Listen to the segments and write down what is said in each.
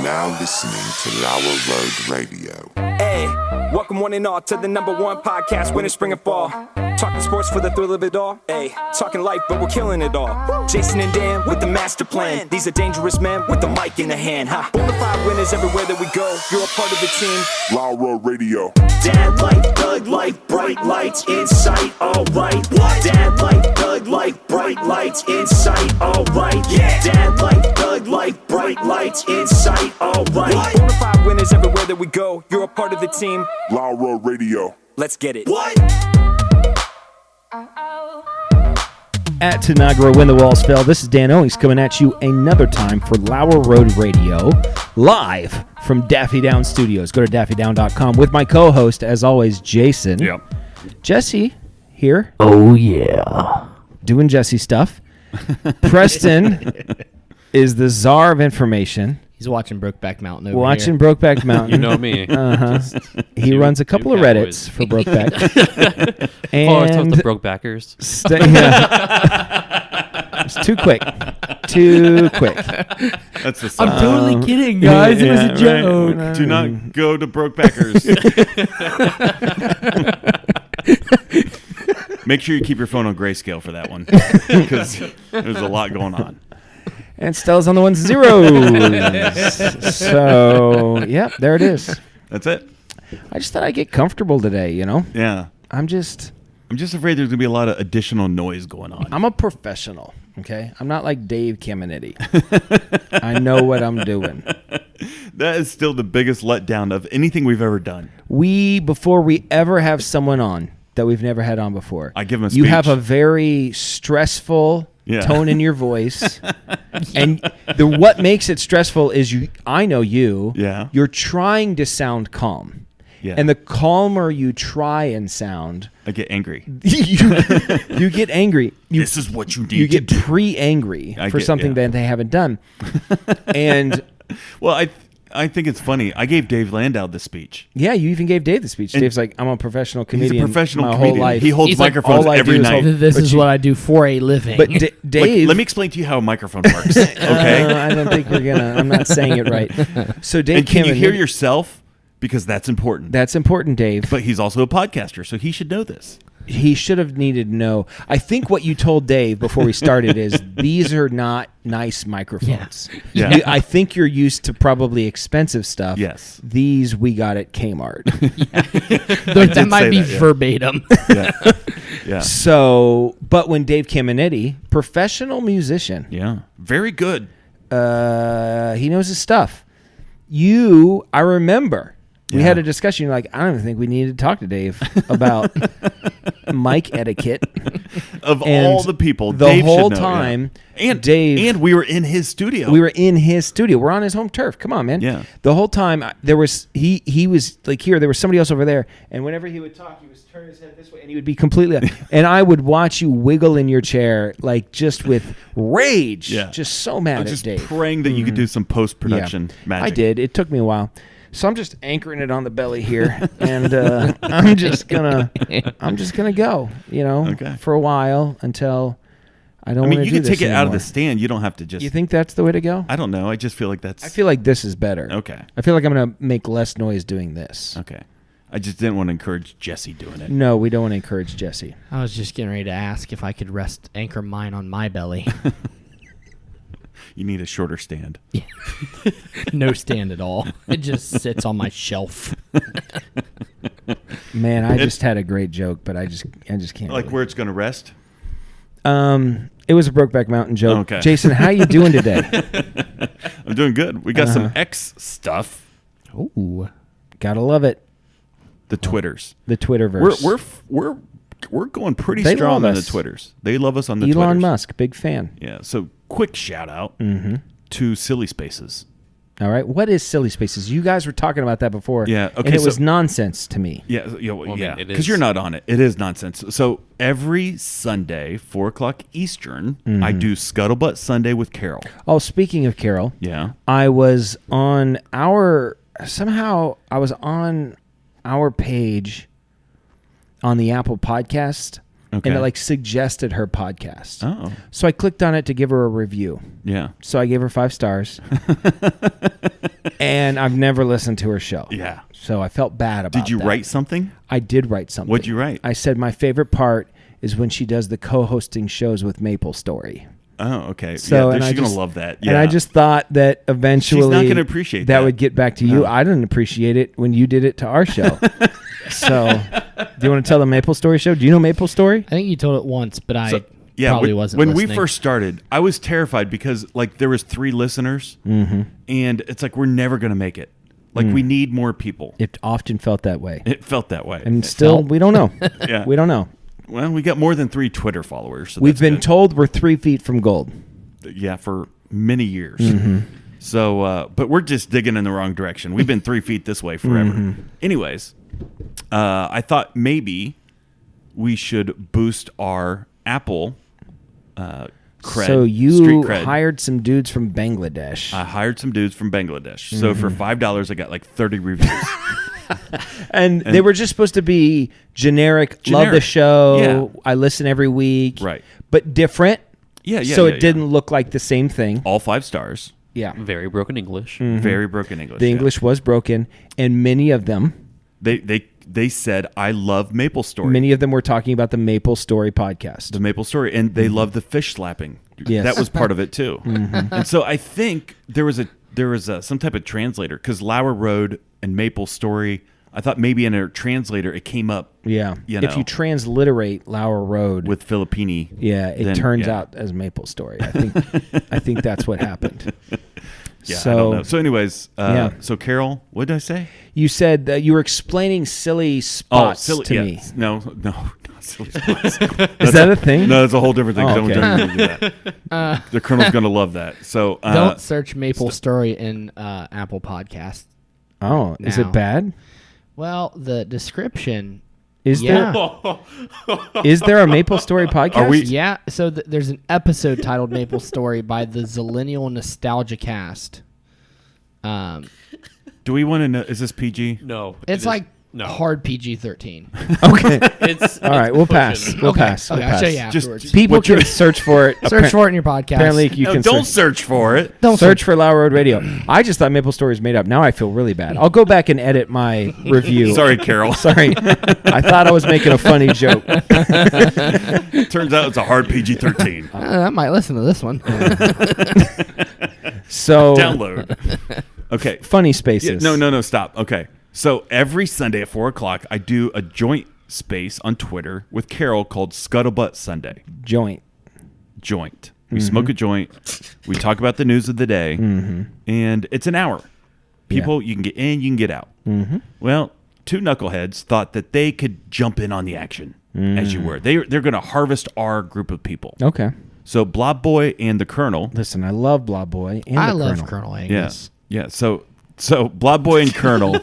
now listening to Lauer Road Radio. Hey, welcome one and all to the #1 podcast, winter, spring, and fall. Talking sports for the thrill of it all. Hey, talking life, but we're killing it all. Jason and Dan with the master plan. These are dangerous men with the mic in the hand. Bonafide winners everywhere that we go. You're a part of the team. Lauer Radio. Dad light, thug light, bright lights in sight. All right. What? Dad light, thug light, bright lights in sight. All right. Yeah. Dad light, thug light, bright lights in sight. All right. Bonafide winners everywhere that we go. You're a part of the team. Lauer Radio. Let's get it. What? At Tanagra, when the walls fell, this is Dan Owings coming at you another time for Lauer Road Radio, live from Daffy Down Studios. Go to daffydown.com with my co-host, as always, Jason. Yep. Jesse here. Oh, yeah. Doing Jesse stuff. Preston is the czar of information. He's watching Brokeback Mountain over Watching here. Brokeback Mountain. You know me. Uh-huh. He runs a couple of Reddits for Brokeback. And the Brokebackers. Yeah. It's too quick. Too quick. That's the I'm song. totally kidding, guys. It was a joke. Do not go to Brokebackers. Make sure you keep your phone on grayscale for that one, because there's a lot going on. And Stella's on the 1 zeros. So, yeah, there it is. That's it. I just thought I'd get comfortable today, you know? Yeah. I'm just afraid there's going to be a lot of additional noise going on. I'm a professional, okay? I'm not like Dave Caminiti. I know what I'm doing. That is still the biggest letdown of anything we've ever done. Before we ever have someone on that we've never had on before, I give them a you speech. have a very stressful tone in your voice. And what makes it stressful is I know you. Yeah. You're trying to sound calm. Yeah. And the calmer you try and sound, I get angry. you get angry. This is what you need You to get do. pre-angry for something that they haven't done. And Well, I think it's funny. I gave Dave Landau the speech. yeah, you even gave Dave the speech. And Dave's like, I'm a professional comedian. He's a professional my comedian. whole life. He holds He's like, microphones all I every do is night. hold- This is what I do for a living. But Dave, Let me explain to you how a microphone works, okay? I don't think I'm not saying it right. So Dave, And can you Kimmel, hear yourself? Because that's important. That's important, Dave. But he's also a podcaster, so he should know this. He should have needed to know. I think what you told Dave before we started is these are not nice microphones. Yeah. I think you're used to probably expensive stuff. Yes. These we got at Kmart. That might say be that, yeah. verbatim. Yeah. Yeah. So, but when Dave Caminiti, professional musician, Yeah. Very good. he knows his stuff. I remember. We had a discussion. You're like, I don't even think we needed to talk to Dave about mic etiquette. Of And all the people, the Dave whole should know, time, yeah. And Dave, and we were in his studio. we were in his studio. We're on his home turf. Come on, man. Yeah. The whole time there was he was like here. There was somebody else over there, and whenever he would talk, he was turning his head this way, and he would be completely. And I would watch you wiggle in your chair, like just with rage. Yeah. Just so mad at just Dave. praying that you could do some post-production magic. I did. It took me a while. So I'm just anchoring it on the belly here, and I'm just gonna go, Okay. for a while until I don't. I mean, wanna you do can this take it out of anymore. the stand. You don't have to just. You think that's the way to go? I don't know. I just feel like that's. I feel like this is better. Okay. I feel like I'm gonna make less noise doing this. Okay. I just didn't want to encourage Jesse doing it. No, we don't want to encourage Jesse. I was just getting ready to ask if I could anchor mine on my belly. You need a shorter stand. No stand at all. It just sits on my shelf. Man, I just had a great joke, but I just can't. Like where it's going to rest? It was a Brokeback Mountain joke. Okay. Jason, how you doing today? I'm doing good. We got some X stuff. Ooh. Gotta love it. The Twitters. The Twitterverse. We're going pretty They strong love on the us. Twitters. They love us on the Elon Twitters. Musk, big fan. Yeah. So quick shout out to Silly Spaces. All right. What is Silly Spaces? You guys were talking about that before. Yeah, okay, And it so- was nonsense to me. Yeah. I mean, Yeah. it Because is. you're not on it. It is nonsense. So every Sunday, 4:00 Eastern, I do Scuttlebutt Sunday with Carol. Oh, speaking of Carol, Yeah. I was on our page on the Apple podcast, Okay. and it suggested her podcast. Oh. So I clicked on it to give her a review. Yeah. So I gave her 5 stars. And I've never listened to her show. Yeah. So I felt bad about Did you that. write something? I did write something. What'd you write? I said my favorite part is when she does the co-hosting shows with Maple Story. Oh, okay. So, yeah, and she's I going just- to love that. Yeah. And I just thought that eventually She's not going to appreciate that. would get back to you. No. I didn't appreciate it when you did it to our show. So, do you want to tell the Maple Story show? Do you know Maple Story? I think you told it once, but I Yeah, probably wasn't when listening. we first started, I was terrified because like there was 3 listeners, and it's like we're never going to make it. Like we need more people. It often felt that way. It felt that way. And still, we don't know. Yeah. We don't know. Well, we got more than 3 Twitter followers. So We've that's been good. told we're 3 feet from gold. Yeah, for many years. Mm-hmm. So, but we're just digging in the wrong direction. We've been 3 feet this way forever. Mm-hmm. Anyways, I thought maybe we should boost our Apple cred. So you street cred. hired some dudes from Bangladesh. I hired some dudes from Bangladesh. So for $5, I got like 30 reviews. and they were just supposed to be generic. Love the Generic. show. Yeah. I listen every week. Right. But different. Yeah, yeah. So yeah, it didn't look like the same thing. All 5 stars. Yeah. Very broken English. Very broken English. The yeah. English was broken, and many of them They said I love Maple Story. were talking about the Maple Story podcast. The Maple Story, and they love the fish slapping. Yes. That was part of it too. And so I think there was some type of translator because Lauer Road and Maple Story. I thought maybe in a translator it came up. Yeah. You If know. you transliterate Lauer Road With Filippini. yeah, it then, turns yeah. out as Maple Story. I think that's what happened. Yeah, so, I don't know. So, anyways, yeah. So Carol, what did I say? You said that you were explaining silly spots to yeah. me. No, not silly spots. Is that a thing? No, it's a whole different thing. Oh, Don't okay. do that. The Colonel's going to love that. So, Don't search Maple Story in Apple Podcasts. Oh, is Now. it bad? Well, the description. Is Yeah. Is there a Maple Story podcast? Are we- Yeah, so there's an episode titled Maple Story by the Zillennial Nostalgia Cast. do we want to know? Is this PG? No. It's like no. hard PG-13. Okay. It's All right, we'll pass. pushing. We'll Okay, pass. okay, We'll I'll pass. show you afterwards. People can search for it. Search for it in your podcast. Apparently, you No, can don't search. search for it. Don't Search for Lauer Road Radio. I just thought Maple Story is made up. Now I feel really bad. I'll go back and edit my review. Sorry, Carol. Sorry. I thought I was making a funny joke. Turns out it's a hard PG-13. I might listen to this one. So Download. Okay. funny Yeah, spaces. no, stop. Okay. So every Sunday at 4 o'clock, I do a joint space on Twitter with Carol called Scuttlebutt Sunday. Joint. Joint. We smoke a joint. We talk about the news of the day. And it's an hour. People, you can get in, you can get out. Well, 2 knuckleheads thought that they could jump in on the action, as you were. They're going to harvest our group of people. Okay. So Blob Boy and the Colonel. Listen, I love Blob Boy and I the love Colonel. Colonel Angus. Yeah. So Blob Boy and Colonel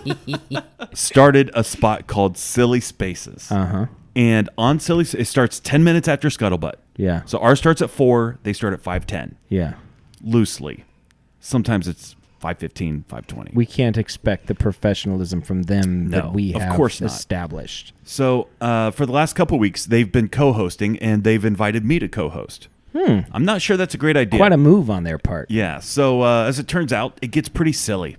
started a spot called Silly Spaces. Uh-huh. And on Silly, it starts 10 minutes after Scuttlebutt. Yeah. So ours starts at 4. They start at 5:10. Yeah. Loosely. Sometimes it's 5:15, 5:20. We can't expect the professionalism from them No, that we of have course not. established. So for the last couple weeks, they've been co-hosting, and they've invited me to co-host. I'm not sure that's a great idea. Quite a move on their part. Yeah. So as it turns out, it gets pretty silly.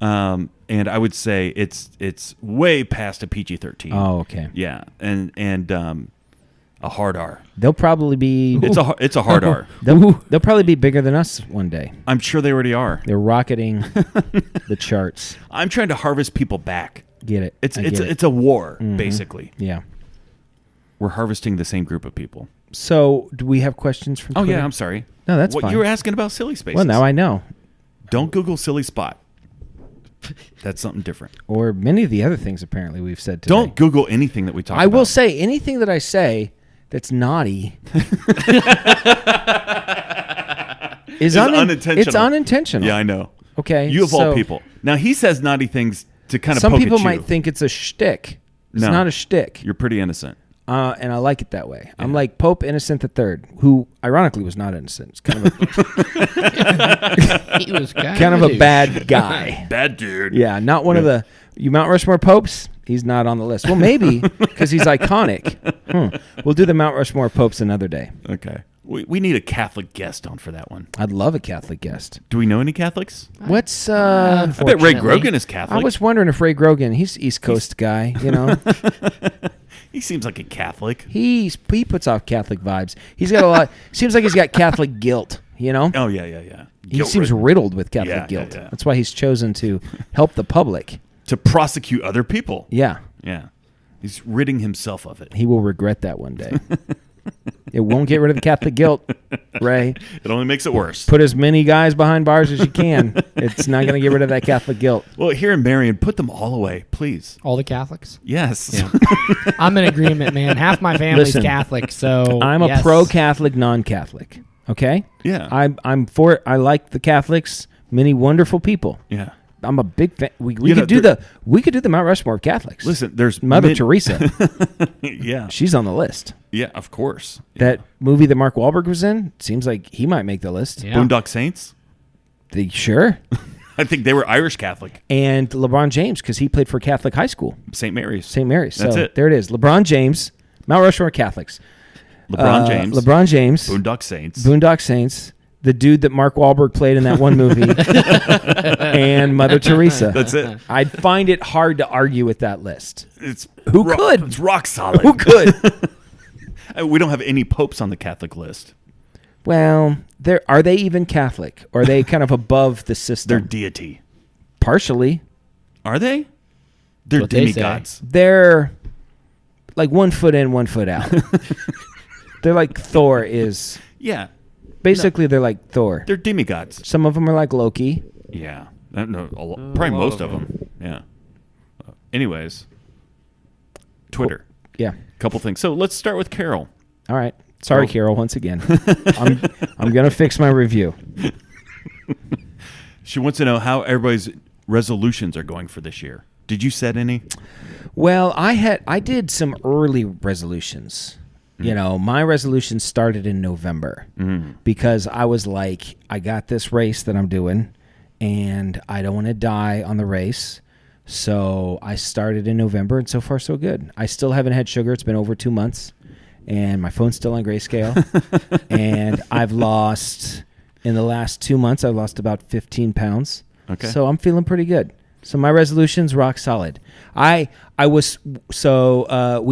And I would say it's way past a PG-13. Oh, okay. Yeah, and a hard R. They'll probably be. It's a hard R. They'll probably be bigger than us one day. I'm sure they already are. They're rocketing the charts. I'm trying to harvest people back. Get it? It's I get it. it's a war basically. Yeah. We're harvesting the same group of people. So, do we have questions from? Oh Twitter? yeah, I'm sorry. No, that's what fine. you were asking about silly spaces. Well, now I know. Don't Google silly spot. That's something different. Or many of the other things apparently we've said today. Don't Google anything that we talk about. I will say anything that I say that's naughty is unintentional. It's unintentional. Yeah, I know. Okay. You of all so people. Now he says naughty things to kind of Some poke people at you. might think it's a shtick. It's No. not a shtick. You're pretty innocent. And I like it that way. I'm like Pope Innocent III, who ironically was not innocent. It's kind of He was kind of a douche. bad guy. Bad dude. Yeah, not one of the Mount Rushmore popes. He's not on the list. Well, maybe because he's iconic. We'll do the Mount Rushmore popes another day. Okay. We need a Catholic guest on for that one. I'd love a Catholic guest. Do we know any Catholics? What's I bet Ray Unfortunately. Grogan is Catholic. I was wondering if Ray Grogan, he's East Coast guy, you know. He seems like a Catholic. he puts off Catholic vibes. He's got a lot. Seems like he's got Catholic guilt, you know. Oh yeah. He seems riddled with Catholic guilt. Yeah. That's why he's chosen to help the public. to prosecute other people. Yeah. Yeah. He's ridding himself of it. He will regret that one day. It won't get rid of the Catholic guilt, Ray. It only makes it worse. Put as many guys behind bars as you can. It's not going to get rid of that Catholic guilt. Well, here in Marion, put them all away, please. All the Catholics? Yes. Yeah. I'm in agreement, man. Half my family's Listen, Catholic, so I'm a yes. pro-Catholic, non-Catholic. Okay? Yeah. I'm for it. I like the Catholics. Many wonderful people. Yeah. I'm a big fan. We You could know, do the Mount Rushmore of Catholics. Listen, there's Mother Teresa. Yeah. She's on the list. Yeah, of course. That movie that Mark Wahlberg was in seems like he might make the list. Yeah. Boondock Saints? Sure. I think they were Irish Catholic. And LeBron James, because he played for Catholic high school, St. Mary's. St. Mary's. That's So it. there it is. LeBron James, Mount Rushmore of Catholics. LeBron James. LeBron James. Boondock Saints. Boondock Saints. The dude that Mark Wahlberg played in that one movie. And Mother Teresa. That's it. I'd find it hard to argue with that list. It's Who could? It's rock solid. Who could? We don't have any popes on the Catholic list. Well, are they even Catholic? Or are they kind of above the They're system? deity. Partially. Are they? They're what they say. demigods. They're like 1 foot in, 1 foot out. They're like Thor is. Yeah. Basically, they're like Thor. They're demigods. Some of them are like Loki. Yeah. No, probably most of them. Yeah. Anyways. Twitter. Yeah. Couple things. So let's start with Carol. All right. Sorry, Oh. Carol, once again. I'm going to fix my review. She wants to know how everybody's resolutions are going for this year. Did you set any? Well, I did some early resolutions. You know, my resolution started in November because I was like, I got this race that I'm doing and I don't want to die on the race. So I started in November and so far so good. I still haven't had sugar. It's been over 2 months and my phone's still on grayscale. And I've lost, in the last 2 months, I've lost about 15 pounds. Okay. So I'm feeling pretty good. So my resolution's rock solid. We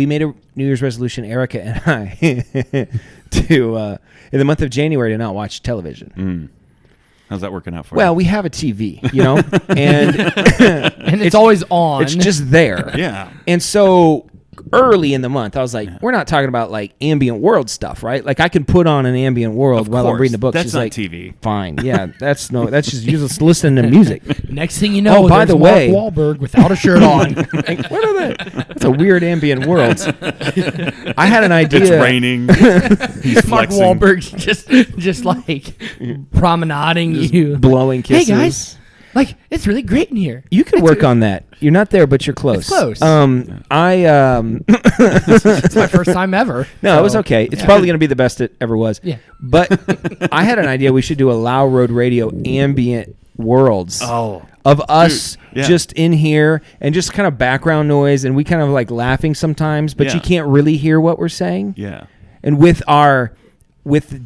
made a New Year's resolution, Erica and I, to in the month of January to not watch television. How's that working out for Well, you? we have a TV, you know, and And it's always on. it's just there. Yeah. And so early in the month, I was like, we're not talking about like ambient world stuff, right? Like I can put on an ambient world Of while I'm course. reading a book. That's She's not like, TV. Fine. Yeah, that's just you just listening to music. Next thing you know, Oh, by there's the Mark way- Wahlberg without a shirt on. Like, what are that? That's a weird ambient world. I had an idea. It's raining. He's Mark flexing. Wahlberg just like promenading you. Blowing kisses. Hey guys, like it's really great in here. You could work on that. You're not there, but you're close. It's close. It's It's my first time ever. No, it was so- okay. It's probably going to be the best it ever was. Yeah. But I had an idea we should do a Lauer Road Radio ambient worlds Oh. of us yeah. just in here and just kind of background noise and we kind of like laughing sometimes, but Yeah. you can't really hear what we're saying. Yeah. And with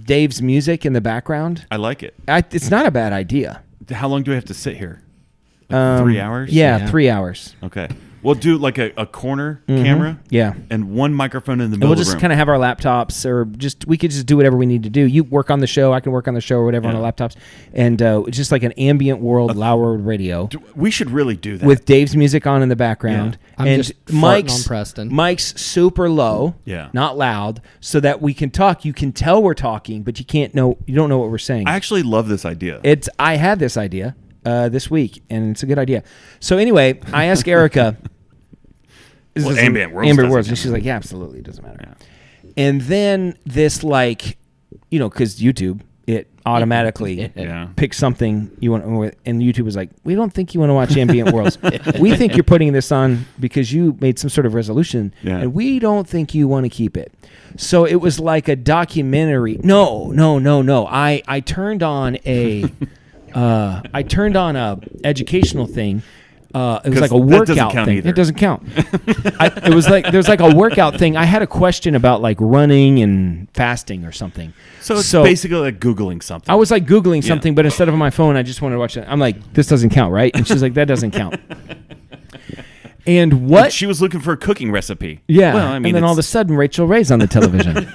Dave's music in the background, I like it. it's not a bad idea. How long do we have to sit here? Like 3 hours? Yeah, Yeah. 3 hours. Okay. We'll do like a corner camera. Yeah. And one microphone in the And middle we'll of the just room. kind of have our laptops, or we could just do whatever we need to do. You work on the show, I can work on the show, or whatever on Yeah. the laptops, and it's just like an ambient world Lauer radio We should really do that. with Dave's music on in the background, I'm and just farting Mike's on Preston. Mike's super low, Yeah. not loud, so that we can talk. You can tell we're talking, but you don't know what we're saying. I actually love this idea. I had this idea this week, and it's a good idea. So anyway, I asked Erica. Is Well, this ambient worlds ambient doesn't worlds, and matter. she's like, "Yeah, absolutely, it doesn't matter." And then this, like, because YouTube, it automatically Yeah. picks something you want, and YouTube was like, "We don't think you want to watch ambient worlds. We think you're putting this on because you made some sort of resolution, Yeah. and we don't think you want to keep it." So it was like a documentary. No. I turned on a educational thing It was like a that doesn't workout count thing. either. It doesn't count. It was like there's like a workout thing. I had a question about like running and fasting or something. So it's basically like Googling something. I was like Googling something, but instead of on my phone, I just wanted to watch it. I'm like, this doesn't count, right? And she's like, that doesn't count. And what? She was looking for a cooking recipe. Yeah. Well, I mean, and then all of a sudden, Rachel Ray's on the television.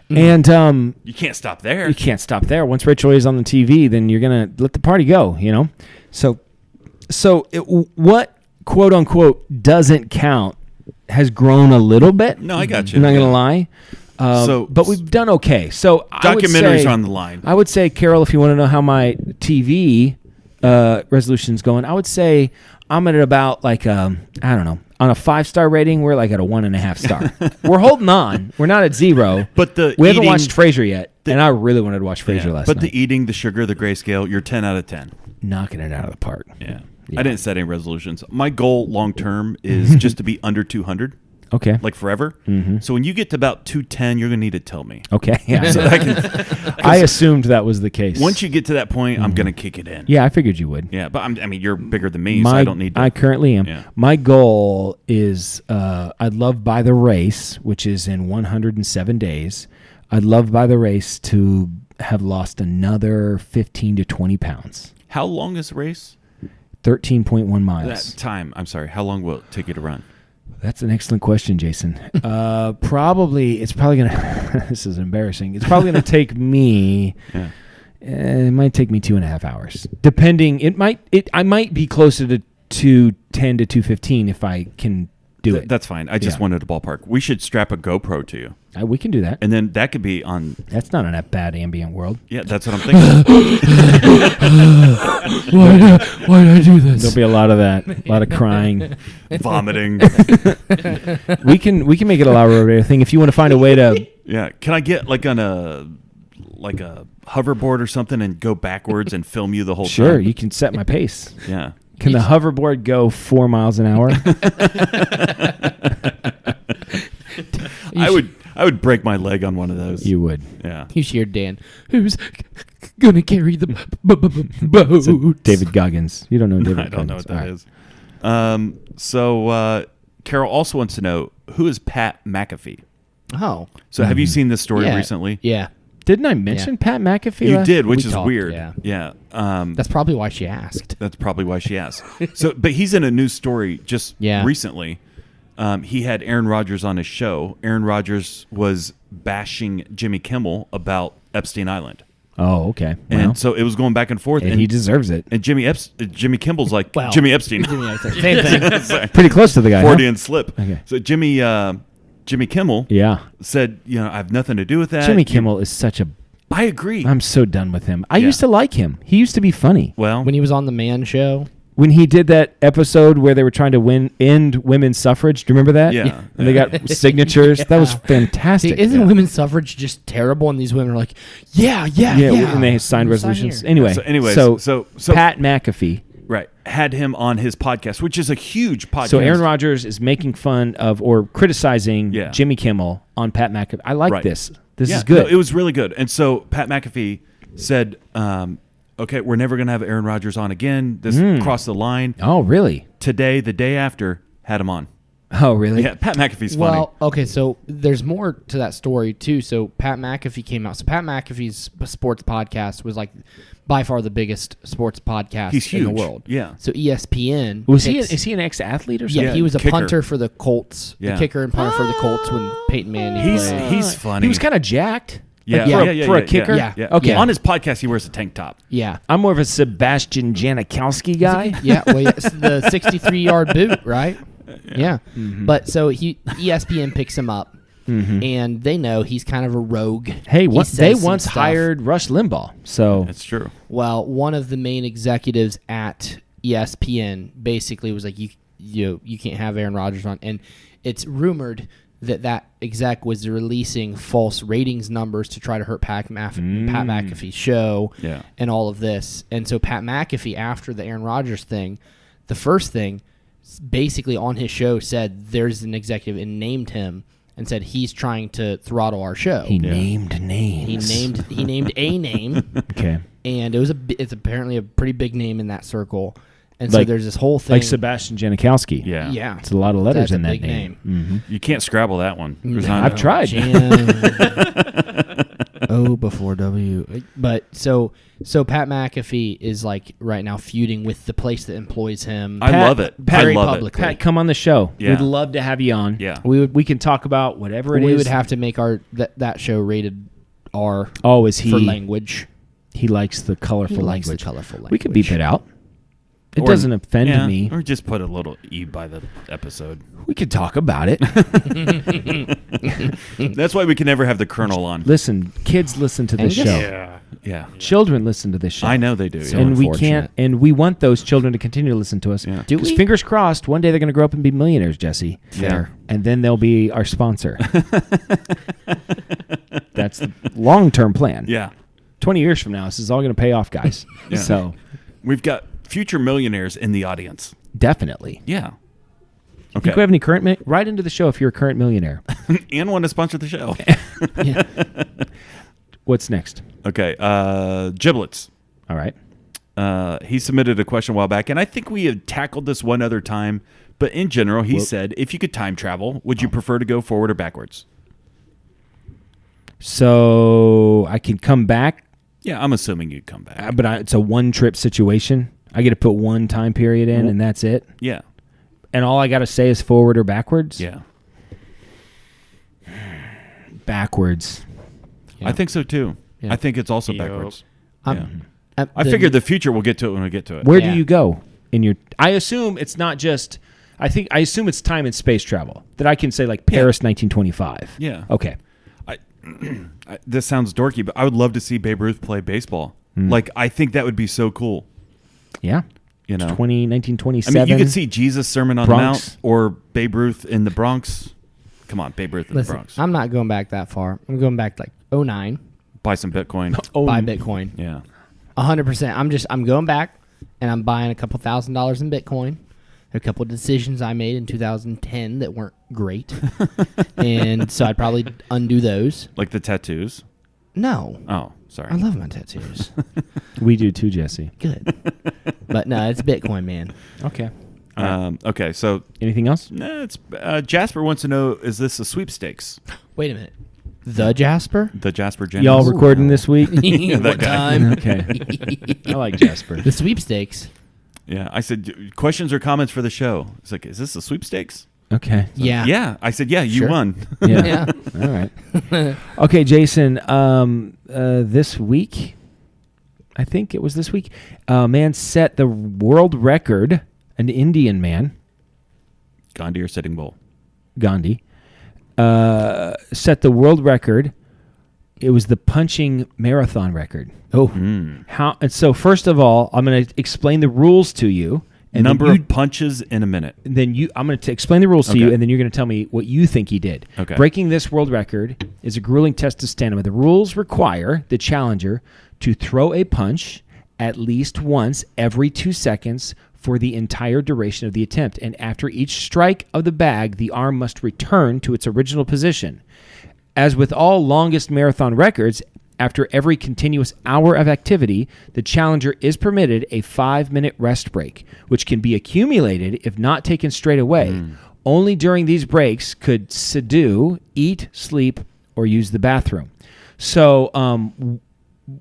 And you can't stop there. you can't stop there. Once Rachel Ray's on the TV, then you're gonna let the party go. You know. What quote unquote doesn't count has grown a little bit. No, I got you. I'm not gonna lie. But we've done okay. So Documentaries are on the line. I would say, Carol, if you want to know how my TV resolution's going, I would say I'm at about like I don't know, on a 5-star rating, we're like at a 1.5 star. We're holding on. We're not at 0. But we haven't watched Frasier yet, and I really wanted to watch Frasier last But night. the eating, the sugar, the grayscale, you're 10 out of 10. Knocking it out of the park. Yeah. Yeah. I didn't set any resolutions. My goal long term is just to be under 200, Okay. like forever. Mm-hmm. So when you get to about 210, you're going to need to tell me. Okay. Yeah. So that I can, I assumed that was the case. once you get to that point, I'm going to kick it in. Yeah, I figured you would. Yeah, but I mean, you're bigger than me, so I don't need to. I currently am. Yeah. My goal is I'd love by the race, which is in 107 days. I'd love by the race to have lost another 15 to 20 pounds. How long is the race? 13.1 miles. That time. I'm sorry. How long will it take you to run? That's an excellent question, Jason. It's probably gonna. This is embarrassing. It's probably gonna take me. Yeah. It might take me 2.5 hours, depending. I might be closer to 210 to 215 if I can do it. That's fine. I just wanted a ballpark. We should strap a GoPro to you, We can do that. and then that could be on. That's not a bad ambient world. Yeah, that's what I'm thinking. Why did I do this? There'll be a lot of that. A lot of crying. Vomiting. We can make it a Lauer Radio thing if you want to find a way to. Yeah. Can I get like on a hoverboard or something and go backwards and film you the whole Sure, time? you can set my pace. Yeah. Can the hoverboard go 4 miles an hour? I would break my leg on one of those. You would. Yeah. You hear Dan, who's gonna carry the boat? So David Goggins. You don't know David I don't know Goggins. what that All right. is. So Carol also wants to know, who is Pat McAfee? Oh, So have you seen this story yeah. recently? Yeah, Didn't I mention Pat McAfee? You last- did, which We is talked, weird. yeah. Yeah. that's probably why she asked. That's probably why she asked. But he's in a news story just Yeah. recently. He had Aaron Rodgers on his show. Aaron Rodgers was bashing Jimmy Kimmel about Epstein Island. Oh, okay. And Well, so it was going back and forth. and he deserves it. And Jimmy Kimmel's like, Well, Jimmy Epstein. Same thing. Sorry. Pretty close to the guy. huh? Freudian slip. Okay. So Jimmy Kimmel Yeah. said, I have nothing to do with that. Jimmy Kimmel is such a. I agree. I'm so done with him. I Yeah. used to like him. He used to be funny. well, When he was on the Man Show. When he did that episode where they were trying to end women's suffrage, do you remember that? Yeah. And they got signatures. That was fantastic. See, isn't women's suffrage just terrible? And these women are like, yeah. And they signed resolutions. here. Anyway, so Pat McAfee. right, had him on his podcast, which is a huge podcast. So Aaron Rodgers is making fun of or criticizing Yeah. Jimmy Kimmel on Pat McAfee. I like Right. this. This Yeah, is good. no, it was really good. And so Pat McAfee said, okay, we're never going to have Aaron Rodgers on again. This crossed the line. Oh, really? Today, the day after, had him on. Oh, really? Yeah, Pat McAfee's funny. Well, okay, so there's more to that story too. So Pat McAfee came out. So Pat McAfee's sports podcast was like by far the biggest sports podcast He's in the huge. world. Yeah. So ESPN Was he? picks- Is he an ex-athlete or Yeah, something? Yeah, he was a kicker. punter for the Colts. Yeah. The kicker and punter for the Colts when Peyton Manning played. He's funny. He was kind of jacked. yeah, Like, yeah, for, yeah, for yeah, a kicker. Yeah. Yeah. Okay. On his podcast, he wears a tank top. Yeah. I'm more of a Sebastian Janikowski guy. Yeah, well, yeah, it's the 63-yard boot, right? Yeah. But so ESPN picks him up, and they know he's kind of a rogue. Hey, He they says some once stuff. hired Rush Limbaugh. So That's true. Well, one of the main executives at ESPN basically was like, you can't have Aaron Rodgers on, and it's rumored that exec was releasing false ratings numbers to try to hurt Pat McAfee's show, Yeah. and all of this. And so Pat McAfee, after the Aaron Rodgers thing, the first thing, basically on his show said there's an executive and named him and said he's trying to throttle our show. he named names. He named a name. Okay. And it's apparently a pretty big name in that circle. And so Like- there's this whole thing. Like Sebastian Janikowski. Yeah. Yeah. It's a lot of letters That's a in that big name. You can't Scrabble that one. There's not I've enough. tried. O before W. But so Pat McAfee is like right now feuding with the place that employs him. I love it. very I love publicly. Pat, come on the show. Yeah. We'd love to have you on. Yeah. We can talk about whatever it is. We would have to make our that show rated R Oh, is he? for language. He likes the colorful He likes the language. colorful language. We could beep it out. It Or- doesn't offend yeah, me. Or just put a little E by the episode. We could talk about it. That's why we can never have the Colonel on. Listen, kids listen to this Angus? show. Yeah. Yeah. Children listen to this show. I know they do. So Yeah. And we unfortunate. can't, and we want those children to continue to listen to us. Yeah. Do 'Cause we? fingers crossed, one day they're going to grow up and be millionaires, Jesse. Yeah. And then they'll be our sponsor. That's the long-term plan. Yeah. 20 years from now, this is all going to pay off, guys. Yeah. So, We've got future millionaires in the audience. definitely. Yeah. If you Okay. have any current, write into the show if you're a current millionaire. And want to sponsor the show. Yeah. What's next? Okay. Giblets. All right. He submitted a question a while back, and I think we had tackled this one other time. But in general, he said, if you could time travel, would you prefer to go forward or backwards? So I can come back, Yeah, I'm assuming you'd come back. but it's a one-trip situation. I get to put one time period in, and that's it. Yeah. And all I got to say is forward or backwards? Yeah. Backwards. Yeah. I think so, too. Yeah. I think it's also Yup. backwards. I The- figured the future we'll get to it when we get to it. Where Yeah. do you go in your? I assume it's not just. I assume it's time and space travel that I can say like Paris 1925. Yeah. Okay. This sounds dorky, but I would love to see Babe Ruth play baseball. Like, I think that would be so cool. Yeah. You know, 1927. I mean, you could see Jesus' Sermon on Bronx. the Mount or Babe Ruth in the Bronx. Come on, Babe Ruth in Listen, the Bronx. I'm not going back that far. I'm going back like 09. Buy some Bitcoin. Buy Bitcoin. Yeah. 100%. I'm going back and I'm buying a couple $1,000s in Bitcoin. A couple of decisions I made in 2010 that weren't great. And so I'd probably undo those. Like the tattoos. No. Oh, sorry. I love my tattoos. We do too, Jesse. Good. But no, it's Bitcoin, man. Okay. Okay, so Anything else? it's Jasper wants to know: is this a sweepstakes? Wait a minute. The Jasper? The Jasper Jennings. Y'all recording this week? that What guy. time? Okay. I like Jasper. The sweepstakes. Yeah, I said questions or comments for the show. It's like, is this a sweepstakes? Okay. Yeah. Yeah, I said, yeah, you Sure. won. Yeah. Yeah. All right. Okay, Jason. This week, I think it was this week, man set the world record. An Indian man, Gandhi or Sitting Bull? Gandhi, set the world record. It was the punching marathon record. Oh. How? And so, first of all, I'm going to explain the rules to you. And Number then of punches in a minute. I'm going to explain the rules to you, Okay. and then you're going to tell me what you think he did. Okay. Breaking this world record is a grueling test of stamina. The rules require the challenger to throw a punch at least once every 2 seconds for the entire duration of the attempt. And after each strike of the bag, the arm must return to its original position. As with all longest marathon records, after every continuous hour of activity, the challenger is permitted a 5-minute rest break, which can be accumulated if not taken straight away. Only during these breaks could Sidhu eat, sleep, or use the bathroom. So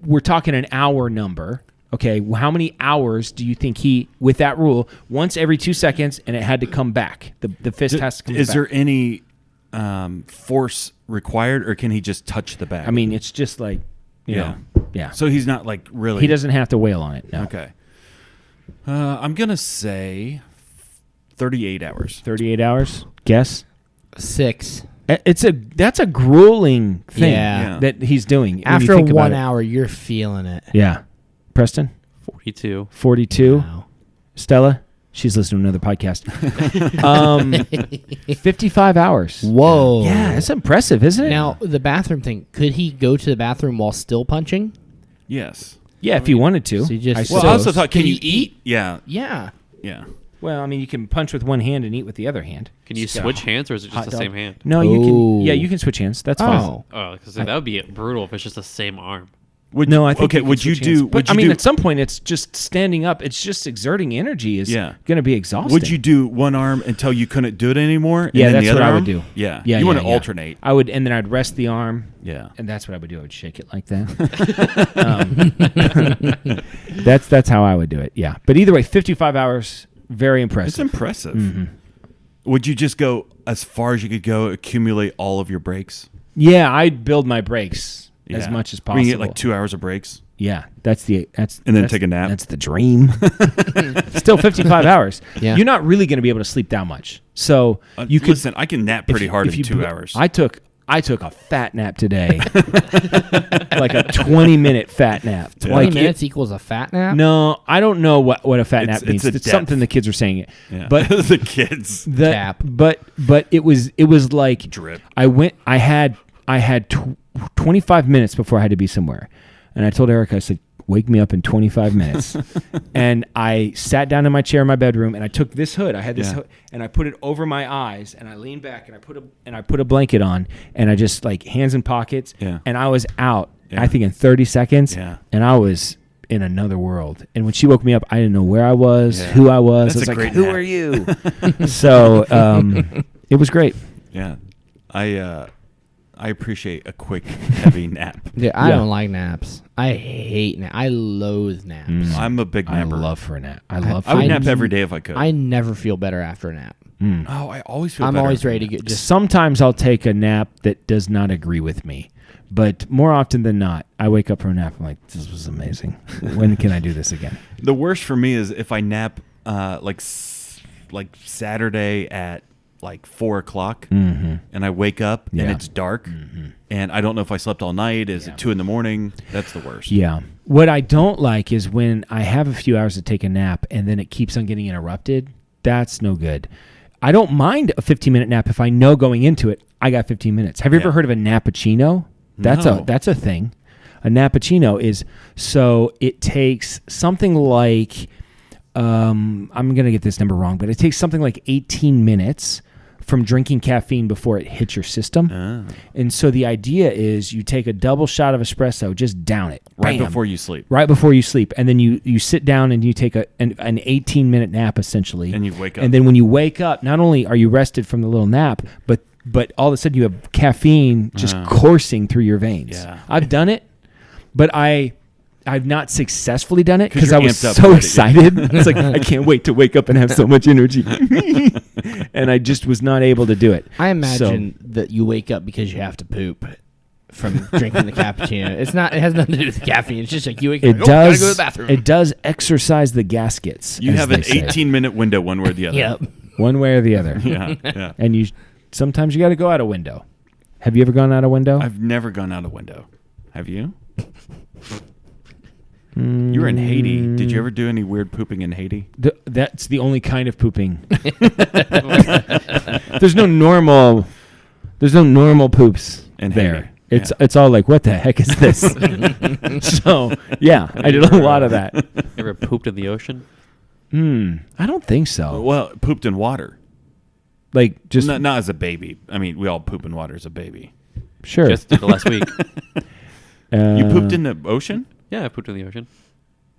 we're talking an hour number. Okay, how many hours do you think he, with that rule, once every 2 seconds, and it had to come back? The fist has to come back. Is there any force required, or can he just touch the bag? I mean, it's just like, you Yeah. know, yeah. So he's not like really. He doesn't have to wail on it. No. Okay. I'm gonna say 38 hours. 38 hours. Guess. 6. That's a grueling thing Yeah. that he's doing. when you After think about 1 it. hour, you're feeling it. Yeah. Preston, 42. 42. Wow. Stella, she's listening to another podcast. 55 hours. Whoa. Yeah, that's impressive, isn't it? Now, the bathroom thing. Could he go to the bathroom while still punching? Yes. yeah, if you wanted to. So you just- I Well, So, I also thought, can can you you eat? Yeah. Yeah. Yeah. Well, I mean, you can punch with one hand and eat with the other hand. Can you Just, switch hands, or is it hot just the dog. same hand? No, you can. Oh. Yeah, you can switch hands. That's fine. Oh. Oh, because that would be brutal if it's just the same arm. No, I think okay. you Would can you switch hands. do? But Would I you mean, do? at some point, it's just standing up. It's just exerting energy is Yeah. going to be exhausting. Would you do one arm until you couldn't do it anymore? Yeah, and then that's the other what I arm? would do. Yeah, Yeah, You want to yeah. alternate. I would, and then I'd rest the arm. Yeah. And that's what I would do. I would shake it like that. That's how I would do it. Yeah. But either way, 55 hours, very It's impressive. impressive. Would you just go as far as you could go, accumulate all of your breaks? Yeah, I'd build my breaks as Yeah. much as We possible. can get like 2 hours of breaks. Yeah, that's And then that's- take a nap. That's the dream. Still 55 hours. Yeah. You're not really going to be able to sleep that much. So you could Listen, I can nap pretty hard in 2 bu- hours. I took a fat nap today, like a 20-minute fat nap. 20 Like minutes equals a fat nap? No, I don't know what a fat It's- nap means. it's a It's something depth. the kids are saying it. yeah. But the kids the Cap. but it was like drip. I had 25 minutes before I had to be somewhere, and I told Erica, I said, wake me up in 25 minutes. And I sat down in my chair in my bedroom, and I took this hood. I had this Yeah. hood, and I put it over my eyes, and I leaned back, and I put a blanket on, and I just like hands in pockets, Yeah. and I was out. Yeah. I think in 30 seconds, Yeah. and I was in another world. And when she woke me up, I didn't know where I was, Yeah. who I was. That's I a was like, great "Who nap." are you?" So it was great. Yeah. I appreciate a quick, heavy nap. Yeah, I Yeah. don't like naps. I hate naps. I loathe naps. I'm a big I napper. love for a nap. I love. I would I- nap every day if I could. I never feel better after a nap. oh, I always feel I'm better always after ready to a nap. get just. Sometimes I'll take a nap that does not agree with me, but more often than not, I wake up from a nap. I'm like, this was amazing. When can I do this again? The worst for me is if I nap like Saturday at like 4 o'clock, and I wake up and Yeah. it's dark, and I don't know if I slept all night. Is it 2 a.m? That's the worst. Yeah. What I don't like is when I have a few hours to take a nap and then it keeps on getting interrupted. That's no good. I don't mind a 15-minute nap if I know going into it I got 15 minutes. Have you ever Yeah. heard of a nappuccino? No. That's a thing. A nappuccino is so it takes something like I'm going to get this number wrong, but it takes something like 18 minutes from drinking caffeine before it hits your system. And so the idea is you take a double shot of espresso, just down it. Right Bam. before you sleep. Right before you sleep. And then you sit down and you take an 18-minute nap, essentially. And you wake up. And then when you wake up, not only are you rested from the little nap, but all of a sudden you have caffeine just coursing through your veins. Yeah. I've done it, but I've not successfully done it 'Cause because you're I was amped up so already. excited. It's like, I can't wait to wake up and have so much energy. And I just was not able to do it. I imagine that you wake up because you have to poop from drinking the cappuccino. It has nothing to do with the caffeine. It's just like you wake up. It Gotta does. go to the bathroom. It does exercise the gaskets. You as have they an say. 18-minute window, one way or the other. Yep. One way or the other. Yeah. And sometimes you got to go out a window. Have you ever gone out a window? I've never gone out a window. Have you? You were in Haiti. Did you ever do any weird pooping in Haiti? That's the only kind of pooping. There's no normal poops In there. Haiti. It's all like, what the heck is this? So yeah, I did a lot of that. You ever pooped in the ocean? I don't think so. Well, pooped in water. Like just Not as a baby. I mean, we all poop in water as a baby. sure. Just did it last week. You pooped in the ocean? Yeah, I pooped in the ocean.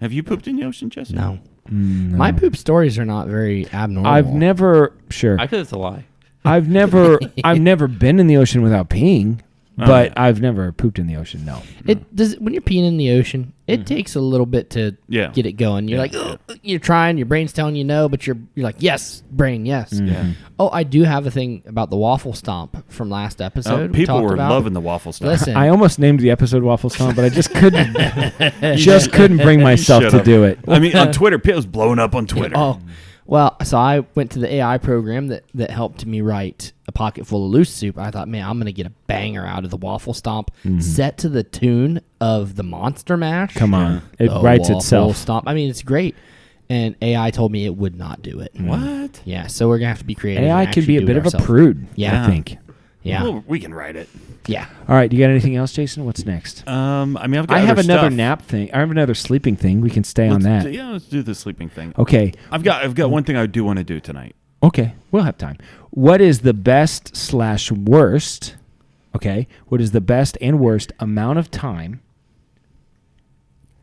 Have you pooped in the ocean, Jesse? No. My poop stories are not very abnormal. I've never sure. I feel it's a lie. I've never been in the ocean without peeing, but I've never pooped in the ocean. No. It does when you're peeing in the ocean. It takes a little bit to Yeah. get it going. You're like, "Ugh," you're trying. Your brain's telling you no, but you're like, yes, brain, yes. Yeah. Oh, I do have a thing about the waffle stomp from last episode. we People talked were about. loving the waffle stuff. Listen, I almost named the episode Waffle Stomp, but I just couldn't bring myself Shut to up. do it. I mean, on Twitter, it was blowing up on Twitter. Oh, well, so I went to the AI program that helped me write A Pocket Full of Loose Soup. I thought, man, I'm going to get a banger out of the waffle stomp set to the tune of the Monster Mash. Come on. It The writes waffle itself. Stomp. I mean, it's great. And AI told me it would not do it. What? Yeah, so we're going to have to be creative. AI and can be actually a do bit it of a ourselves. prude, Yeah. I think. Yeah. Well, we can write it. Yeah. All right, you got anything else, Jason? What's next? I mean, I've got I have other another stuff. nap thing. I have another sleeping thing. We can stay on Let's that. let's do the sleeping thing. Okay. I've got one thing I do want to do tonight. Okay. We'll have time. What is the best/worst? Okay. What is the best and worst amount of time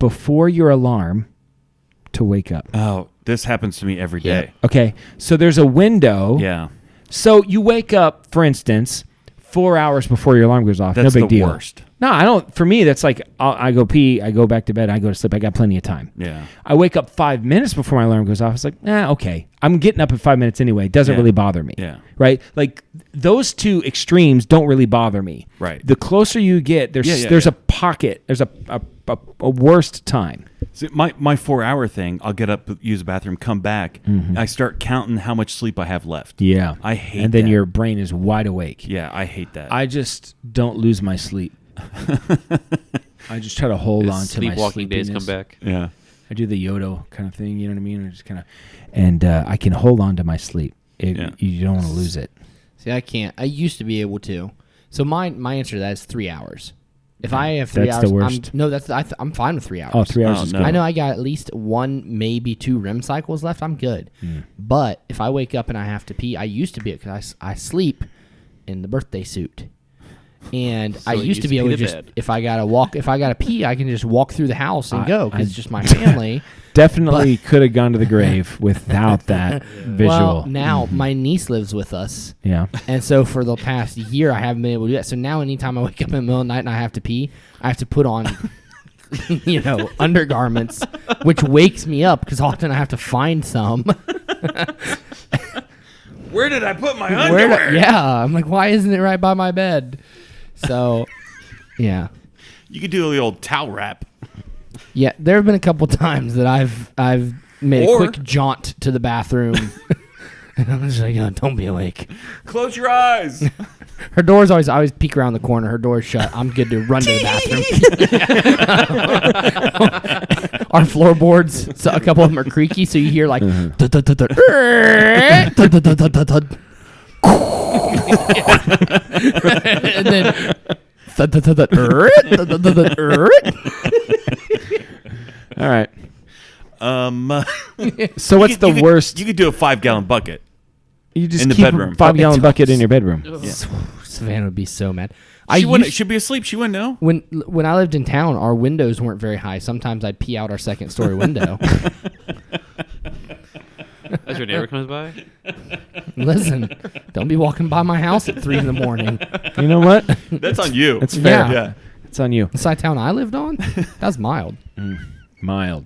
before your alarm to wake up. Oh, this happens to me every day. Okay, so there's a window. Yeah. So you wake up, for instance, 4 hours before your alarm goes off. That's no big the deal. worst. No, I don't. For me, that's like I go pee, I go back to bed, I go to sleep. I got plenty of time. Yeah. I wake up 5 minutes before my alarm goes off. It's like, okay. I'm getting up in 5 minutes anyway. It doesn't really bother me. Yeah. Right? Like those two extremes don't really bother me. Right. The closer you get, there's a pocket. There's a worst time. See, my 4 hour thing, I'll get up, use the bathroom, come back. I start counting how much sleep I have left. Yeah. I hate And then that. your brain is wide awake. Yeah, I hate that. I just don't lose my sleep. I just try to hold on to my Sleepwalking days sleepiness. come back. yeah. I do the Yodo kind of thing, you know what I mean? I just kind of, and I can hold on to my sleep. You don't want to lose it. See, I can't. I used to be able to. So my answer to that is 3 hours. If I have 3 That's hours, the worst. I'm fine with 3 hours. Oh, 3 hours Oh, is no. good. I know I got at least 1, maybe 2 REM cycles left. I'm good. But if I wake up and I have to pee, I used to be because I sleep in the birthday suit, and I you used to be able to pee to just bed. if I gotta pee, I can just walk through the house and go because it's just my Mm-hmm. family. Definitely could have gone to the grave without that visual. Well, now my niece lives with us. Yeah. And so for the past year, I haven't been able to do that. So now anytime I wake up in the middle of the night and I have to pee, I have to put on, undergarments, which wakes me up because often I have to find some. Where did I put my I'm like, why isn't it right by my bed? So, yeah. You could do the old towel wrap. Yeah, there have been a couple times that I've made Or- a quick jaunt to the bathroom. And I'm just like, don't be awake. Close your eyes. Her door's I always peek around the corner. Her door's shut. I'm good to run to the bathroom. Our floorboards, so a couple of them are creaky, so you hear like thud, thud, thud, thud, thud, thud, thud, thud, thud. And then thud, thud, thud, thud, thud, thud, thud, thud. All right. So what's the worst? You could do a 5-gallon bucket. You just in the keep bedroom. a 5-gallon bucket in your bedroom. Savannah would be so mad. She'd be asleep. She wouldn't know. When I lived in town, our windows weren't very high. Sometimes I'd pee out our second story window. As your neighbor comes by, Listen, don't be walking by my house at 3 a.m. You know what? That's on you. That's fair. Yeah. It's on you. The side of town I lived on, that was mild. Mild.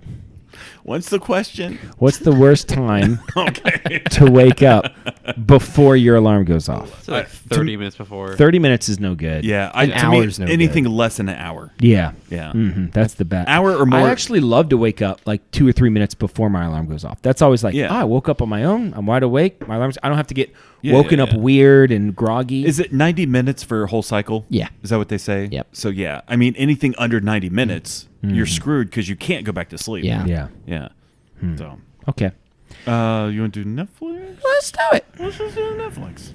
What's the question? What's the worst time Okay. to wake up before your alarm goes off? so like 30 minutes before. 30 minutes is no good. Yeah. An hour's no anything less than an hour. Yeah. Yeah. That's the best. Hour or more. I actually love to wake up like 2 or 3 minutes before my alarm goes off. That's always like, I woke up on my own. I'm wide awake. My alarm's. I don't have to get woken up weird and groggy. Is it 90 minutes for a whole cycle? Yeah. Is that what they say? Yep. So, yeah. I mean, anything under 90 minutes, you're screwed because you can't go back to sleep. Yeah. Yeah. Yeah. So, Okay. you want to do Netflix? Let's do it. Let's just do Netflix.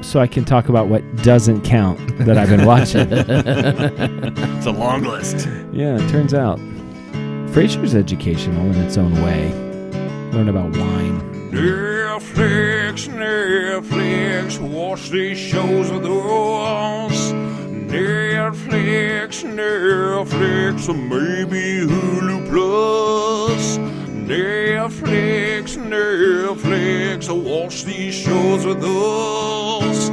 So I can talk about what doesn't count that I've been watching. It's a long list. Yeah, it turns out Frasier's educational in its own way. Learn about wine. Netflix, watch these shows with us. Netflix, or maybe Hulu Plus. Netflix, watch these shows with us.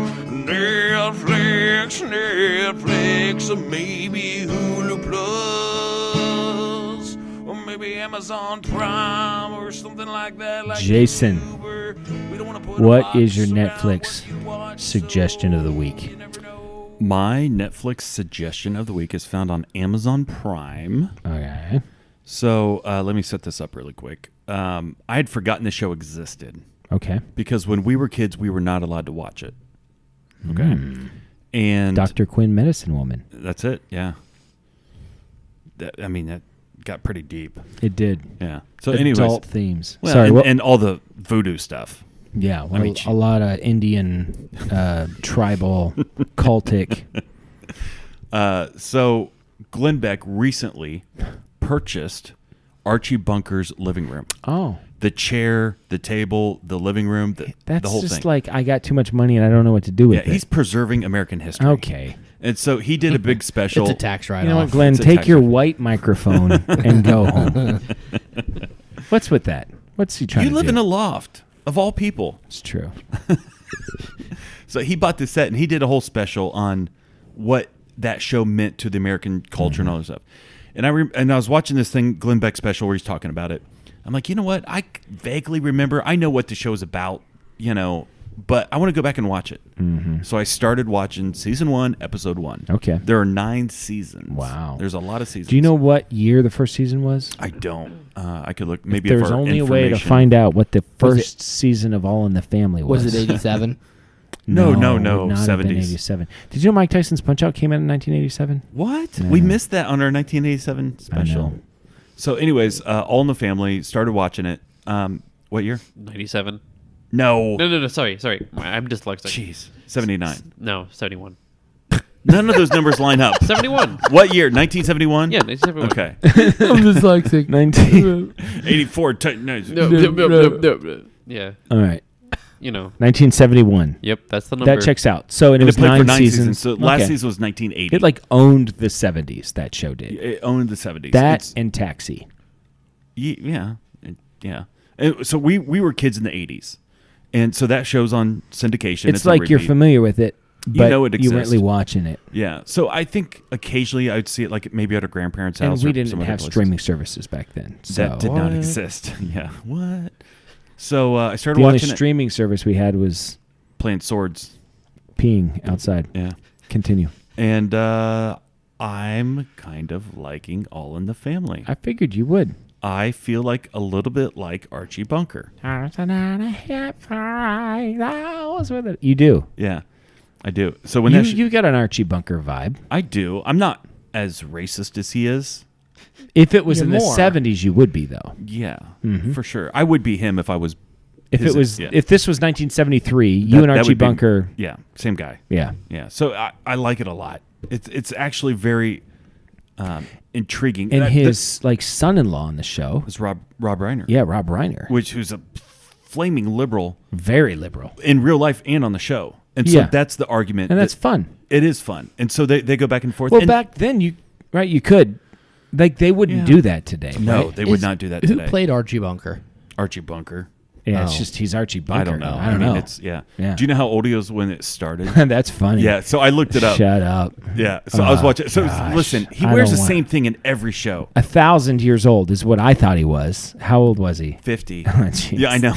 Netflix, or maybe Hulu Plus. Or maybe Amazon Prime or something like that. Like Jason, Uber. We don't wanna put what a box is your around Netflix what you watch, suggestion so of the week? you never know. My Netflix suggestion of the week is found on Amazon Prime. Okay. So let me set this up really quick. I had forgotten the show existed Okay. because when we were kids, we were not allowed to watch it. Okay. And Dr. Quinn, Medicine Woman. that's it. Yeah. That got pretty deep. It did. Yeah. So anyways, Adult themes. well, Sorry. and all the voodoo stuff. Yeah, well, mean, a lot of Indian, tribal, cultic. So Glenn Beck recently purchased Archie Bunker's living room. Oh, The chair, the table, the living room, that's the whole just thing. like I got too much money and I don't know what to do with Yeah, it. he's preserving American history. Okay. And so he did a big special. It's a tax write-off. You know what, Glenn? It's a Take tax your write-off. white microphone and go home. What's with that? What's he trying You to live do? in a loft, of all people. It's true. So he bought this set, and he did a whole special on what that show meant to the American culture and all this stuff. And I was watching this thing, Glenn Beck special, where he's talking about it. I'm like, you know what? I vaguely remember. I know what the show's about, but I want to go back and watch it. Mm-hmm. So I started watching season 1, episode 1. Okay. There are 9 seasons. Wow. There's a lot of seasons. Do you know what year the first season was? I don't. I could look. Maybe There's if our only a way to information- find out what the Was first season of All in the Family was. Was it 87? No, would not have been 70s. 87. Did you know Mike Tyson's Punch-Out came out in 1987? What? Yeah. We missed that on our 1987 I special. know. So, anyways, All in the Family. Started watching it. What year? 97. No. No. Sorry. I'm dyslexic. Jeez. 79. No, 71. None of those numbers line up. 71. What year? 1971? Yeah, 1971. Okay. I'm dyslexic. 19. 84. No. Yeah. All right. 1971. Yep, that's the number. That checks out. So, and it And was it played for 9 seasons. So last Okay. season was 1980. It like owned the 70s, that show did. It owned the 70s. That It's- and Taxi. yeah. And so we were kids in the 80s. And so that show's on syndication. It's on like you're repeat. familiar with it, but know it you weren't exists. really watching it. Yeah. So I think occasionally I'd see it like maybe at a grandparent's And house. we or didn't some other have places. streaming services back then. So That did not What? exist. Yeah. What? So I started the only watching it, streaming service we had was playing swords. peeing outside. Yeah. Continue. And I'm kind of liking All in the Family. I figured you would. I feel like a little bit like Archie Bunker. You do. Yeah, I do. So when You got an Archie Bunker vibe. I do. I'm not as racist as he is. If it was You're in the more. 70s, you would be though. Yeah, for sure. I would be him if I was. If his- it was, yeah. if this was 1973, you That- and that Archie would be- Bunker, Yeah, same guy. yeah. Yeah. So I like it a lot. It's actually very intriguing. And That- his like son-in-law on the show, that was Rob Reiner. yeah, Rob Reiner, who's a flaming liberal very liberal, in real life and on the show. And so Yeah. that's the argument. and that's that- fun. It is fun. And so they go back and forth. Well, and back then you could, like they wouldn't Yeah. do that today. No, right? they would not do that Who today. played Archie Bunker? Archie Bunker? Yeah, it's Oh. just he's Archie Bunker. I don't know. I don't know. It's yeah. Yeah. Do you know how old he was when it started? That's funny. Yeah. So I looked it up. Shut up. Yeah. So I was Oh, watching. So gosh. listen, he I wears the don't same thing in every show. 1,000 years old is what I thought he was. How old was he? 50. jeez. Yeah, I know.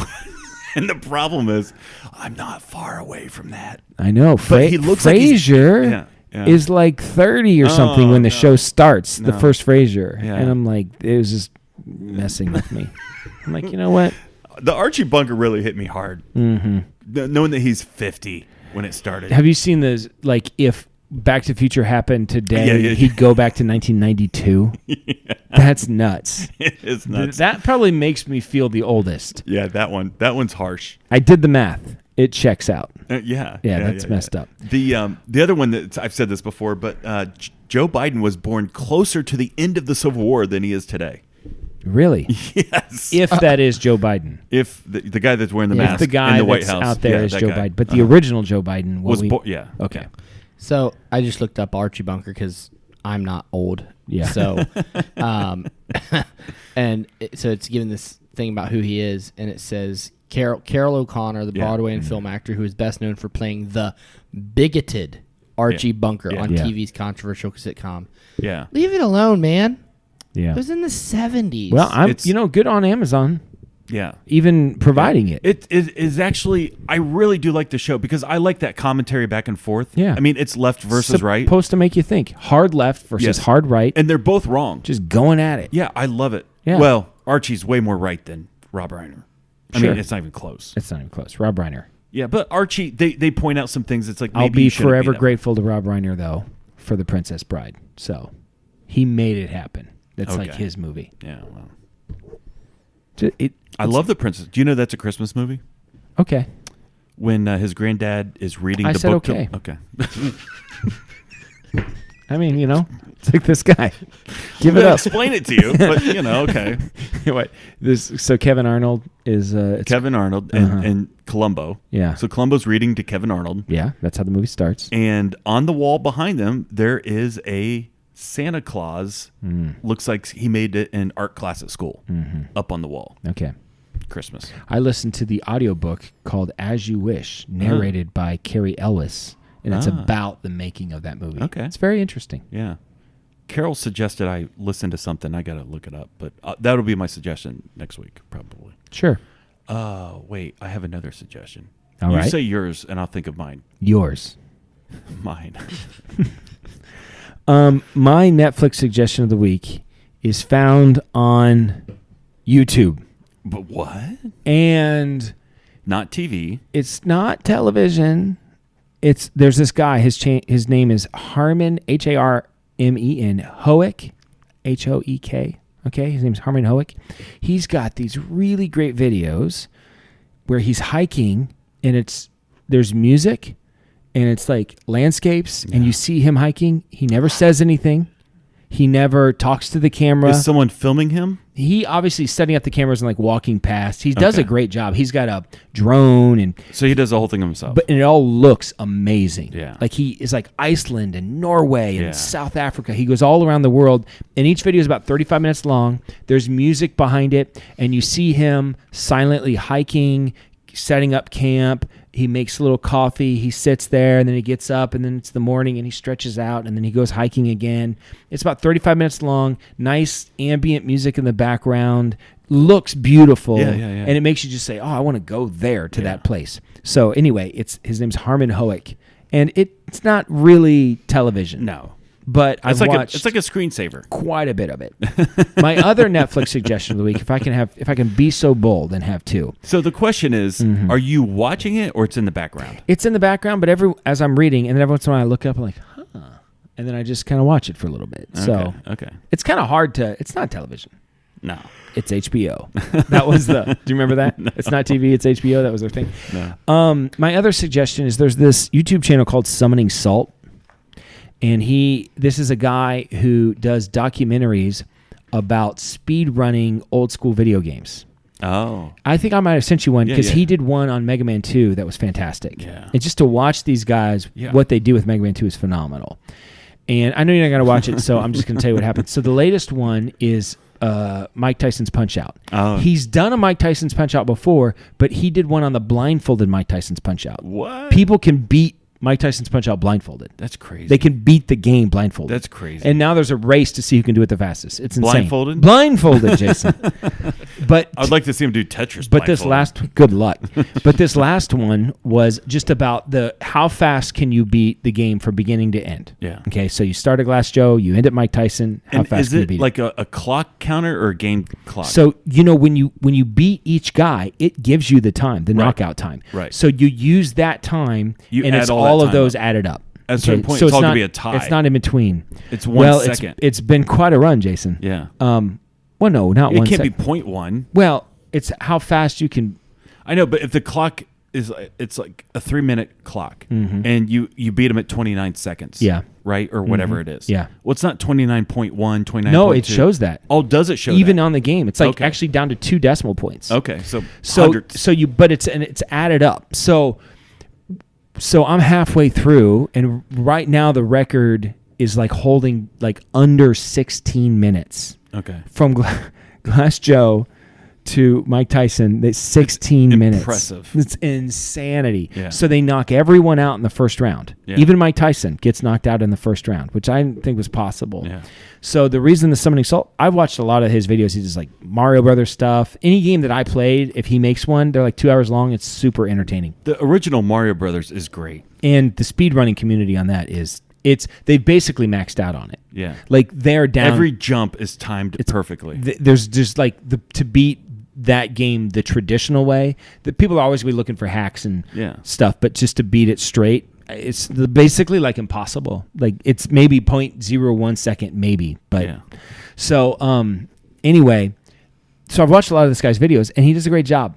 And the problem is, I'm not far away from that. I know. he looks like he's- Frasier Yeah, yeah. is like 30 or something Oh, when the no. show starts, the No. first Frasier. Yeah. And I'm like, it was just messing with me. I'm like, you know what? The Archie Bunker really hit me hard. Mm-hmm. Knowing that he's 50 when it started. Have you seen this? Like, if Back to the Future happened today, Yeah, yeah. he'd go back to 1992. That's nuts. It is nuts. That probably makes me feel the oldest. Yeah, that one's harsh. I did the math. It checks out. Yeah, that's messed up. The other one that I've said this before, but Joe Biden was born closer to the end of the Civil War than he is today. Really? Yes. If that is Joe Biden. If the guy that's wearing the If mask the guy in the White that's House out there is that Joe guy. Biden. But the original Joe Biden was born. Yeah. Okay. So I just looked up Archie Bunker because I'm not old. Yeah. So, so it's given this thing about who he is, and it says Carol O'Connor, the Yeah. Broadway and film actor who is best known for playing the bigoted Archie Bunker Yeah. on Yeah. TV's controversial sitcom. Yeah. Leave it alone, man. Yeah. It was in the 70s. Well, I'm It's- good on Amazon, Yeah. even providing it. It is actually. I really do like the show because I like that commentary back and forth. Yeah. I mean, it's left versus right, Supposed to make you think. Hard left versus Yes. hard right. and they're both wrong. Just going at it. Yeah, I love it. Yeah. Well, Archie's way more right than Rob Reiner. I Sure. mean, it's not even close. It's not even close. Rob Reiner. Yeah, but Archie, they point out some things. It's like maybe I'll be you shouldn't forever that way. grateful to Rob Reiner, though, for The Princess Bride. So he made it happen. That's like Okay. his movie. Yeah, well, I It's- love The Princess. Do you know that's a Christmas movie? Okay. When his granddad is reading I the said book. okay. Okay. I mean, it's like this guy. Give I'm it gonna up. explain it to you, but okay. What? So Kevin Arnold is Kevin Arnold and Columbo. Yeah. So Columbo's reading to Kevin Arnold. Yeah, that's how the movie starts. And on the wall behind them, there is a Santa Claus. Looks like he made it in art class at school. Up on the wall. Okay. Christmas. I listened to the audiobook called As You Wish, narrated by Carrie Ellis, and it's about the making of that movie. Okay. It's very interesting. Yeah. Carol suggested I listen to something. I got to look it up, but that'll be my suggestion next week, probably. Sure. Wait, I have another suggestion. All you right. say yours, and I'll think of mine. Yours. Mine. My Netflix suggestion of the week is found on YouTube. But what? And Not TV. it's not television. There's this guy. His name is Harmen, Harmen Hoek, Hoek. Okay, his name's Harmen Hoek. He's got these really great videos where he's hiking, and there's music, and it's like landscapes, and you see him hiking. He never says anything. He never talks to the camera. Is someone filming him? He obviously is setting up the cameras and like walking past. He does Okay. a great job. He's got a drone and So he does the whole thing himself. it all looks amazing. Yeah. Like he is like Iceland and Norway and Yeah. South Africa. He goes all around the world, and each video is about 35 minutes long. There's music behind it, and you see him silently hiking, setting up camp. He makes a little coffee. He sits there, and then he gets up, and then it's the morning, and he stretches out, and then he goes hiking again. It's about 35 minutes long. Nice ambient music in the background. Looks beautiful. Yeah. And it makes you just say, oh, I want to go there to that place. So anyway, his name's Harmen Hoek, and it's not really television. No. But I've watched it's like a screensaver. quite a bit of it. My other Netflix suggestion of the week, if I can be so bold and have two. So the question is, Mm-hmm. are you watching it or it's in the background? It's in the background, but as I'm reading, and then every once in a while I look up, I'm like, huh. And then I just kind of watch it for a little bit. So Okay. it's kind of hard it's not television. No. It's HBO. That was do you remember that? No. It's not TV, it's HBO. That was their thing. No. My other suggestion is there's this YouTube channel called Summoning Salt. And this is a guy who does documentaries about speed running old school video games. Oh. I think I might have sent you one because Yeah. he did one on Mega Man 2 that was fantastic. Yeah. And just to watch these guys, what they do with Mega Man 2 is phenomenal. And I know you're not going to watch it, so I'm just going to tell you what happened. So the latest one is Mike Tyson's Punch-Out. Oh. He's done a Mike Tyson's Punch-Out before, but he did one on the blindfolded Mike Tyson's Punch-Out. What? People can beat Mike Tyson's Punch-Out blindfolded. That's crazy. They can beat the game blindfolded. That's crazy. And now there's a race to see who can do it the fastest. It's insane. Blindfolded? Blindfolded, Jason. But I'd like to see him do Tetris. but this blindfolded. good luck. But this last one was just about how fast can you beat the game from beginning to end. Yeah. Okay, so you start at Glass Joe, you end at Mike Tyson. How And fast is can you it beat like a clock counter or a game clock? So when you beat each guy, it gives you the time, the knockout time. Right. So you use that time, You and add it's all that all of time those up. added up. At a certain point, so it's all not, gonna be a tie. It's not in between. It's 1 second. second. It's been quite a run, Jason. Yeah. Well, no, not It 1 can't second. be 0.1. Well, it's how fast you can. I know, but if the clock it's like a 3-minute clock, and you beat him at 29 seconds. Yeah. Right, or whatever it is. Yeah. Well, it's not 29.1, 29.2. No, it shows that. Oh, does it show Even that? on the game, it's like Okay. actually down to 2 decimal points. Okay, so So but it's added up. So I'm halfway through, and right now the record is like holding like under 16 minutes okay. from Glass Joe to Mike Tyson. That's 16 minutes. impressive. It's insanity. Yeah. So they knock everyone out in the first round. Yeah. Even Mike Tyson gets knocked out in the first round, which I didn't think was possible. Yeah. So the reason the Summoning Salt, I've watched a lot of his videos. He does like Mario Brothers stuff. Any game that I played, if he makes one, they're like 2 hours long. It's super entertaining. The original Mario Brothers is great. And the speedrunning community on that they've basically maxed out on it. Yeah. Like they're down. Every jump is timed perfectly. There's just like to beat that game the traditional way. That people are always be looking for hacks and stuff, but just to beat it straight, it's basically like impossible. Like it's maybe 0.01 second, maybe. But so anyway, so I've watched a lot of this guy's videos, and he does a great job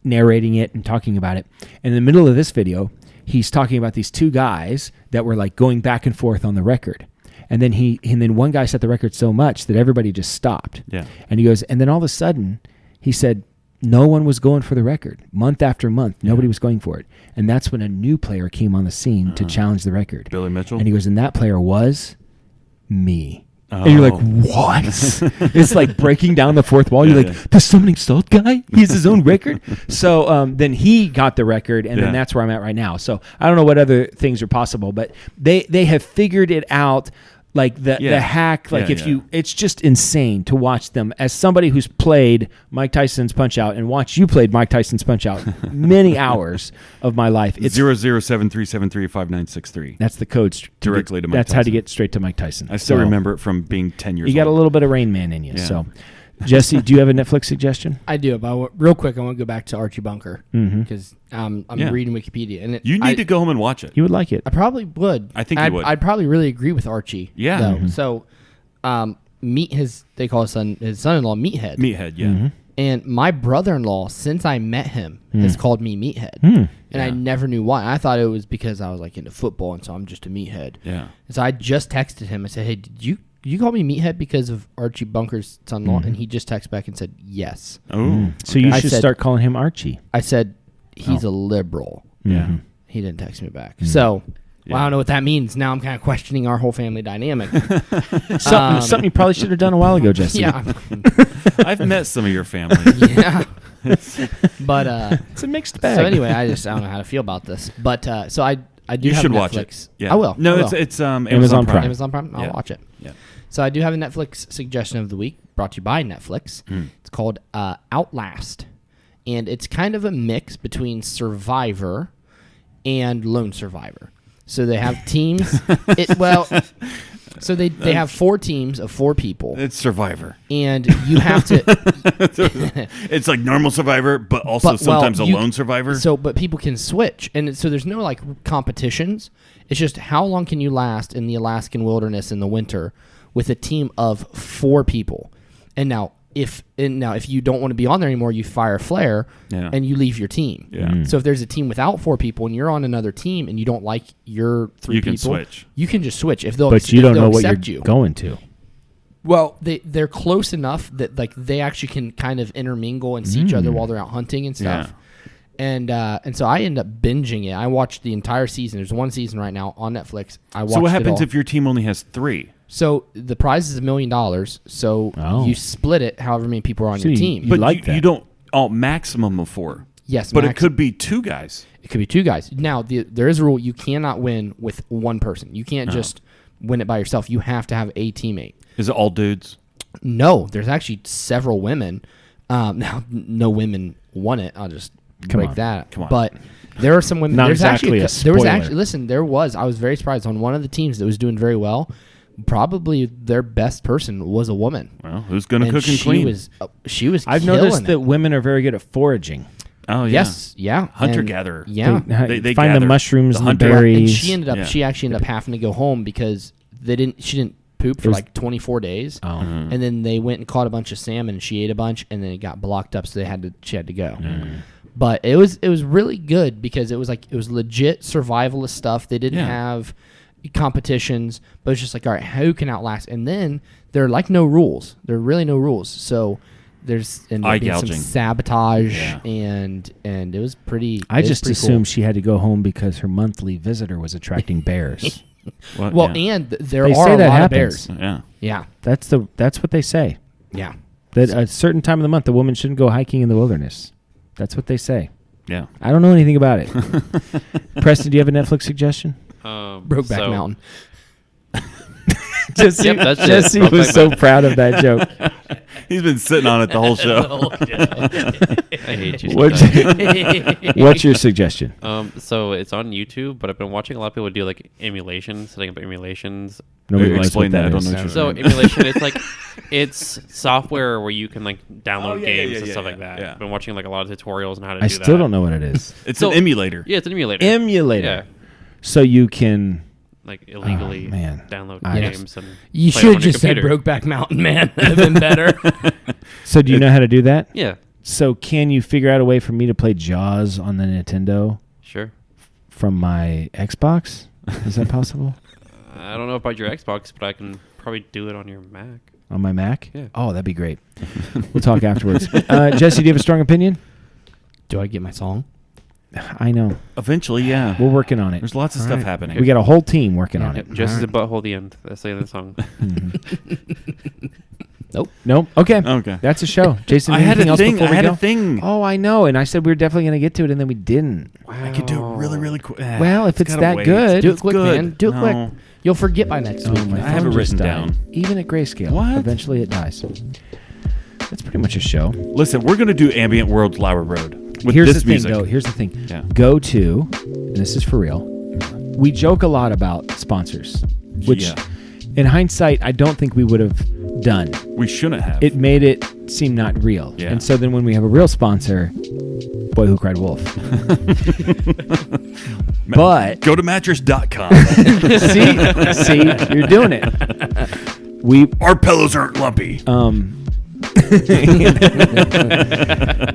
narrating it and talking about it. And in the middle of this video, he's talking about these 2 guys that were like going back and forth on the record. And then one guy set the record so much that everybody just stopped. Yeah. And he goes, and then all of a sudden, he said, no one was going for the record. Month after month, nobody was going for it. And that's when a new player came on the scene to challenge the record. Billy Mitchell? And he goes, and that player was me. Oh. And you're like, what? It's like breaking down the fourth wall. You're like, the summoning salt guy? He has his own record? So then he got the record, and then that's where I'm at right now. So I don't know what other things are possible, but they have figured it out. Like the hack, like it's just insane to watch them. As somebody who's played Mike Tyson's Punch Out and watched you played Mike Tyson's Punch Out many hours of my life. It's 0073735963. That's the code Directly to Mike That's Tyson. how to get straight to Mike Tyson. I still remember it from being 10 years old. You got a little bit of Rain Man in you. Yeah. So, Jesse, do you have a Netflix suggestion? I do, but real quick, I want to go back to Archie Bunker because I'm reading Wikipedia, and You need to go home and watch it. You would like it. I probably would. I think you would. I'd probably really agree with Archie. Yeah. though. So, they call his son-in-law Meathead. Meathead, yeah. And my brother-in-law, since I met him, has called me Meathead. And I never knew why. I thought it was because I was like into football, and so I'm just a meathead. Yeah. And so I just texted him. I said, "Hey, did you call me Meathead because of Archie Bunker's son-in-law?" And he just texted back and said, "Yes." Oh. So you I should said- start calling him Archie. I said, "He's a liberal." Yeah. He didn't text me back. So well, I don't know what that means. Now I'm kind of questioning our whole family dynamic. Something you probably should have done a while ago, Jesse. yeah. I've met some of your family. Yeah. But It's a mixed bag. so anyway, I don't know how to feel about this. But so I do You have should Netflix. watch it. Yeah. I will. No, I will. it's Amazon Prime. Amazon Prime. I'll watch it. Yeah. So I do have a Netflix suggestion of the week brought to you by Netflix. It's called Outlast, and it's kind of a mix between Survivor and Lone Survivor. So they have teams. So they have 4 teams of 4 people, It's Survivor. and you have to. It's like normal Survivor, but also sometimes a lone Survivor. So, but people can switch, and so there's no like competitions. It's just how long can you last in the Alaskan wilderness in the winter with a team of 4 people. And now if you don't want to be on there anymore, you fire a flare and you leave your team. Yeah. So if there's a team without 4 people and you're on another team and you don't like your 3 people, You can switch. You can just switch if they'll. But you if don't they'll know what you're accept you. going to. Well, they're close enough that like they actually can kind of intermingle and see each other while they're out hunting and stuff. Yeah. And so I ended up binging it. I watched the entire season. There's 1 season right now on Netflix. I watched So what it happens all. if your team only has 3? So the prize is $1 million. So you split it however many people are on So your you- team. you like that. you don't maximum of 4. Yes, But it max- could be 2 guys. It could be 2 guys. Now there is a rule: you cannot win with 1 person. You can't just win it by yourself. You have to have a teammate. Is it all dudes? No, there's actually several women. Now no women won it. I'll just break on. that. Come on. But there are some women. Not there's exactly actually a there was spoiler. actually listen. There was. I was very surprised on one of the teams that was doing very well. Probably their best person was a woman. Well, who's going to And cook and she clean? she was. I've killing noticed it. that women are very good at foraging. Oh, yeah. Yes, yeah, Hunter-gatherer. Yeah, They find gather. the mushrooms The and the hunter- berries. and she ended up. Yeah. She actually ended up having to go home because she didn't poop for was- like 24 days. Oh. And then they went and caught a bunch of salmon. And she ate a bunch, and then it got blocked up, so she had to go. But it was really good because it was legit survivalist stuff. They didn't have competitions, but it's just like, all right, who can outlast? And then there are like no rules. There are really no rules. So there's Eye being some gouging. sabotage, Yeah. and it was pretty. I it was just pretty assumed cool. she had to go home because her monthly visitor was attracting bears. Well, yeah. and there They are say a that lot happens. of bears. Yeah. Yeah, That's what they say. yeah. That a certain time of the month, the woman shouldn't go hiking in the wilderness. That's what they say. Yeah. I don't know anything about it. Preston, do you have a Netflix suggestion? Brokeback Mountain. Jesse, Yep, that's it. Jesse was Brokeback so proud of that joke. He's been sitting on it the whole show. I hate you. What's, sometimes. what's your suggestion? So it's on YouTube, but I've been watching a lot of people do like emulations, setting up emulations. Nobody knows Explain what that. I don't is. know what you're So saying. emulation, it's software where you can like download yeah, games yeah, and yeah, stuff yeah, like that. yeah. I've been watching like a lot of tutorials on how to I do that. still don't know what it is. It's So- an emulator. Yeah, it's an emulator. Emulator. Yeah, So you can. like illegally man. download I- games and You play them on should your just said computer. Brokeback Mountain, man. That'd have been better. So do you know how to do that? Yeah, So can you figure out a way for me to play Jaws on the Nintendo sure. from my Xbox? Is that possible? I don't know about your Xbox, but I can probably do it on your Mac. On my Mac? Yeah. Oh, that'd be great. We'll talk afterwards. Jesse, do you have a strong opinion? Do I get my song? I know. Eventually, yeah. We're working on it. There's lots of stuff happening. We got a whole team working on it. Just as a butthole the end. That's the end of the song. Nope. Okay. Okay. That's a show. Jason, I had anything a else thing. before I we had go? a thing. Oh, I know. And I said we were definitely going to get to it, and then we didn't. I could do it really, really quick. Well, if it's gotta that wait. good. Do it quick, good. man. Do it No. quick. You'll forget by next week. My I have phone it just written died. down. Even at grayscale. What? Eventually it dies. That's pretty much a show. Listen, we're going to do Ambient World Lauer Road with Here's this the thing, music. though. Here's the thing. Yeah. Go to, and this is for real, we joke a lot about sponsors, which Yeah. in hindsight, I don't think we would have done. We shouldn't have. It made it seem not real. Yeah. And so then when we have a real sponsor, boy, who cried wolf. But Go to mattress.com. see, you're doing it. Our pillows aren't lumpy.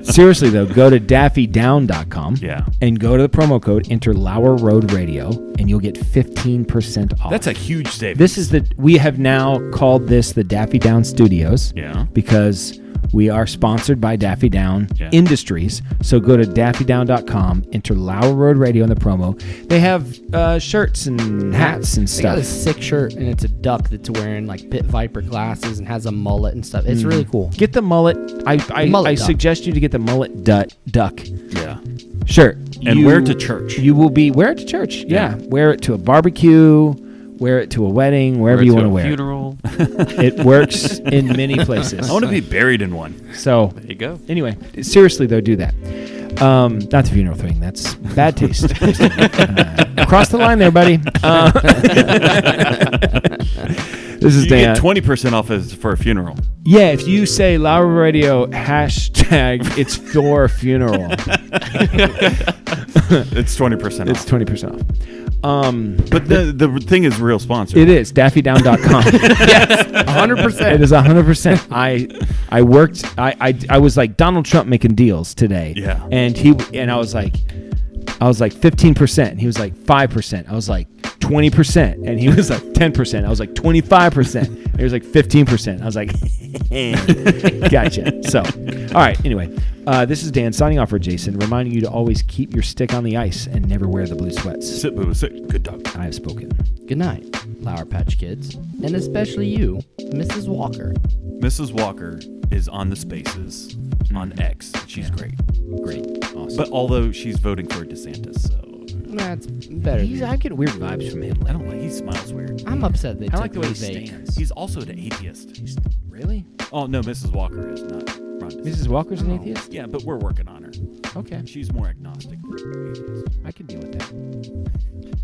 Seriously though, go to daffydown.com Yeah. and go to the promo code, enter Lauer Road Radio, and you'll get 15% off. That's a huge savings. This is we have now called this the Daffy Down Studios. Yeah. Because we are sponsored by Daffy Down Industries. So go to daffydown.com, enter Lauer Road Radio in the promo. They have shirts and hats and They got a stuff. sick shirt, and it's a duck that's wearing like pit viper glasses and has a mullet and stuff. It's really cool. Get the mullet. I Mullet duck. suggest you to get the mullet duck Yeah. shirt. And wear it to church. You will wear it to church. Yeah. Wear it to a barbecue. Wear it to a wedding. Wherever you want to wear funeral. it. It works in many places. I want to be buried in one. So There you go. anyway, seriously though, do that. Not the funeral thing. That's bad taste. Cross the line there, buddy. This is You Dan. get 20% off for a funeral. Yeah, if you say Lauer Radio hashtag it's for funeral, It's 20% it's off. 20% off. But the thing is real sponsor. It is daffydown.com. Yes, 100%. It is 100%. I worked. I was like Donald Trump making deals today. Yeah. And I was like 15%. And he was like 5%. I was like 20%. And he was like 10%. I was like 25%. And he was like 15%. I was like, gotcha. So, all right. Anyway, this is Dan signing off for Jason, reminding you to always keep your stick on the ice and never wear the blue sweats. Sit, boo, sit. Good dog. I have spoken. Good night, Lauer Patch Kids, and especially you, Mrs. Walker. Mrs. Walker is on the Spaces on X. She's great. Great. Awesome. But although she's voting for DeSantis, so That's better. I get weird vibes from him. I don't like. He smiles weird. I'm upset they I took like the way he vape. stands. He's also an atheist. Really? Oh no, Mrs. Walker is not. Ron DeSantis. Mrs. Walker's an atheist? Yeah, but we're working on her. Okay. She's more agnostic than atheist. I can deal with that.